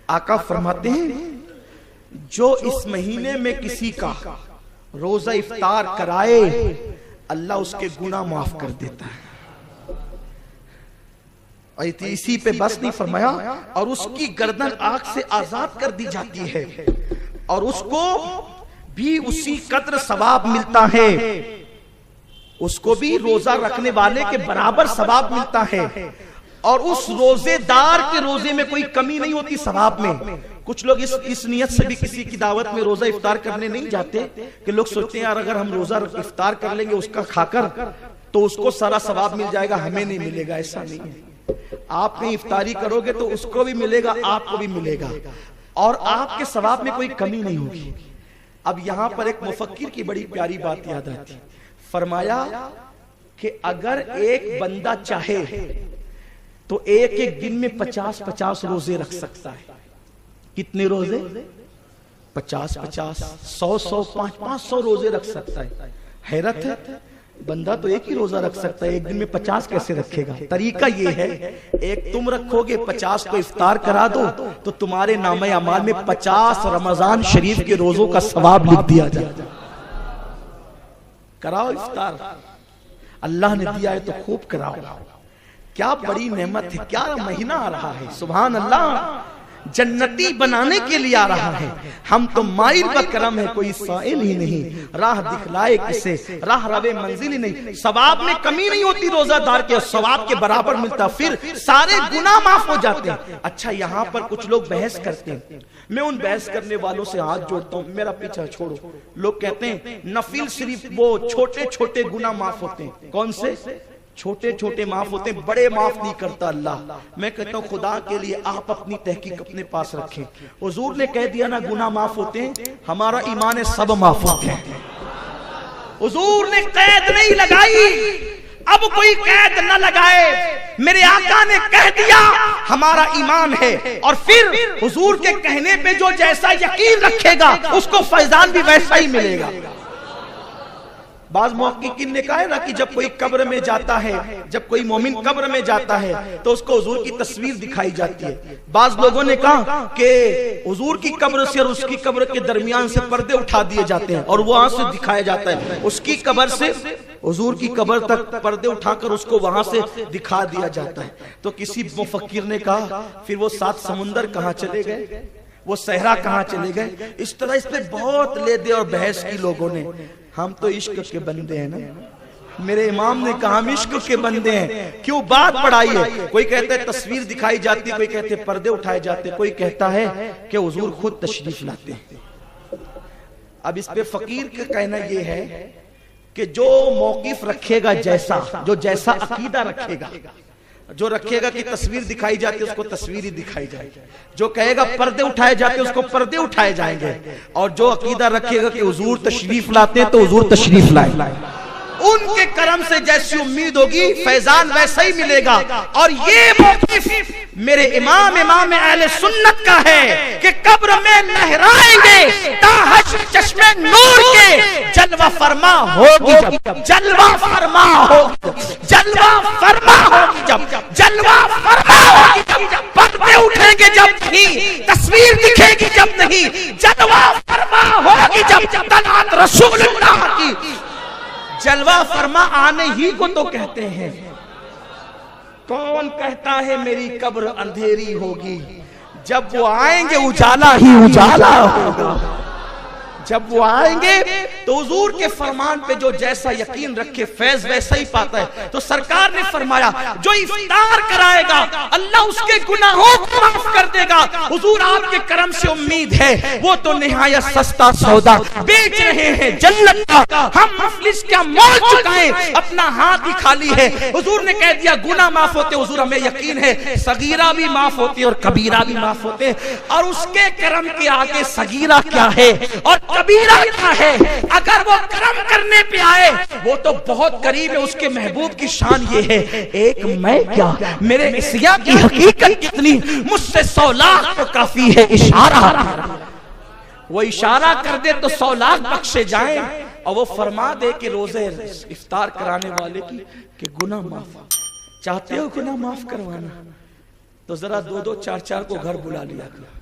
आका फरमाते हैं जो इस महीने में किसी का रोजा इफ्तार कराए अल्लाह उसके गुनाह माफ कर देता है। और इसी पे बस नहीं फरमाया, और उसकी गर्दन आग से आजाद कर दी जाती है और उसको भी उसी कद्र सवाब मिलता है, उसको भी रोजा रखने वाले के बराबर सवाब मिलता है। और उस रोजेदार के रोजे में कोई कमी नहीं होती सवाब में। कुछ लोग इस नियत से भी किसी की दावत में रोजा इफ्तार करने नहीं जाते कि लोग सोचते हैं यार अगर हम रोजा इफ्तार कर लेंगे उसका खाकर तो उसको सारा सवाब मिल जाएगा, हमें नहीं मिलेगा। ऐसा नहीं है। आप कहीं इफ्तारी करोगे तो उसको भी मिलेगा, आपको भी मिलेगा, और आपके सवाब में कोई कमी नहीं होगी। अब यहां पर एक मुफक्किर की बड़ी प्यारी बात याद आती, फरमाया कि अगर एक बंदा चाहे तो एक एक दिन में 50-50 रोजे रख सकता है। कितने रोजे? 50-50, 100-100, 500-500 रोजे रख सकता है। हैरत है, बंदा तो एक ही रोजा रख सकता है, एक दिन में 50 कैसे रखेगा? तरीका ये है, एक तुम रखोगे, 50 को इफ्तार करा दो तो तुम्हारे नामे अमाल में 50 रमजान शरीफ के रोजों का सवाब लिख दिया जाए। कराओ इफ्तार, अल्लाह ने दिया है तो खूब कराओ। क्या बड़ी नेमत है, क्या महीना आ रहा है, सुभान अल्लाह। जन्नती बनाने के लिए आ रहा है। हम तो माइल का करम है, कोई साइल ही नहीं, राह दिखलाए किसे, राह रवे मंजिल ही नहीं। सवाब में कमी नहीं होती रोजादार के, सवाब के बराबर मिलता, फिर सारे गुनाह माफ हो जाते हैं। अच्छा, यहाँ पर कुछ लोग बहस करते हैं, मैं उन बहस करने वालों से हाथ जोड़ता हूँ, मेरा पीछा छोड़ो। लोग कहते हैं नफिल सिर्फ वो छोटे छोटे गुनाह माफ होते हैं। कौन से छोटे छोटे माफ होते हैं, बड़े माफ नहीं करता अल्लाह। मैं कहता हूँ खुदा के लिए आप अपनी तहकीक अपने पास रखें। हुजूर ने कह दिया ना गुनाह माफ होते हैं, हमारा ईमान है सब माफ होते हैं। हुजूर ने कैद नहीं लगाई, अब कोई कैद न लगाए, मेरे आका ने कह दिया हमारा ईमान है। और फिर हुजूर के कहने पे जो जैसा यकीन रखेगा उसको फैजान भी वैसा ही मिलेगा। बाज मुहक्किकीन ने कहा है ना कि जब कोई कब्र में जाता है, जब कोई मोमिन कब्र में जाता है तो उसको हुजूर की तस्वीर दिखाई जाती है। बाज लोगों ने कहा कि हुजूर की कब्र से और उसकी कब्र के दरमियान से पर्दे उठा दिए जाते हैं और वहां से दिखाया जाता है, उसकी कब्र से हुजूर की कब्र तक पर्दे उठाकर उसको वहां से दिखा दिया जाता है। तो किसी मुफक्किर ने कहा फिर वो 7 समुंदर कहाँ चले गए, वो सहरा कहाँ चले गए? इस तरह इस पे बहुत ले दे और बहस की लोगों ने। हम तो इश्क के बंदे हैं ना, मेरे इमाम ने कहा हम इश्क के बंदे हैं, क्यों बात बढ़ाई है? कोई कहता है तस्वीर दिखाई जाती है, कोई कहते हैं पर्दे उठाए जाते, कोई कहता है कि हुजूर खुद तशरीफ लाते हैं। अब इस पे फकीर का कहना यह है कि जो मौकिफ रखेगा, जो जैसा अकीदा रखेगा, जो रखेगा कि तस्वीर दिखाई जाती है उसको तस्वीर ही दिखाई जाएगी, जो कहेगा पर्दे उठाए जाते उसको पर्दे उठाए जाएंगे, और जो अकीदा रखेगा कि हुजूर तशरीफ लाते हैं तो हुजूर तशरीफ लाए। उनके करम से जैसी उम्मीद होगी फैजान वैसा ही मिलेगा। और ये मौक़िफ़ मेरे इमाम अहले सुन्नत का है कि कब्र में लहराएंगे ताहश चश्मे नूर के, जलवा फरमा होगी जब, जलवा फरमा होगी, जलवा फरमा होगी जब, जलवा फरमा होगी जब, पर्दे उठेंगे जब नहीं, तस्वीर दिखेगी जब नहीं, जलवा फरमा होगी जब, तलात रसूलुल्लाह की जलवा फरमा आने ही को तो कहते हैं। कौन कहता है मेरी कब्र अंधेरी होगी? जब वो आएंगे उजाला ही उजाला होगा। जब वो आएंगे तो हुजूर के फरमान पे जो जैसा यकीन रखे फैज वैसा ही पाता है। तो सरकार ने फरमाया जो इफ्तार कराएगा अल्लाह उसके गुनाहों को माफ कर देगा। हुजूर आपके करम से उम्मीद है, वो तो निहायत सस्ता सौदा बेच रहे हैं जन्नत का, हम मुफलिस क्या मोल चुकाएं, अपना हाथ ही खाली है। हुजूर ने कह दिया गुनाह माफ होते, हुजूर हमें यकीन है सगीरा भी माफ होती है और कबीरा भी माफ होते हैं। और उसके करम के आगे सगीरा क्या है और कबीरा क्या है? अगर वो करम करने पे आए वो तो बहुत करीब है, उसके महबूब की शान ये है एक मैं क्या, मेरे इसिया की हकीकत कितनी, मुझसे 100 लाख तो काफी है इशारा। वो इशारा कर दे तो 100 लाख बख्शे जाएं, और वो फरमा दे कि रोजे इफ्तार कराने वाले की कि गुनाह माफ। चाहते हो गुनाह माफ करवाना तो जरा 2-2 4-4 को घर बुला लिया करो।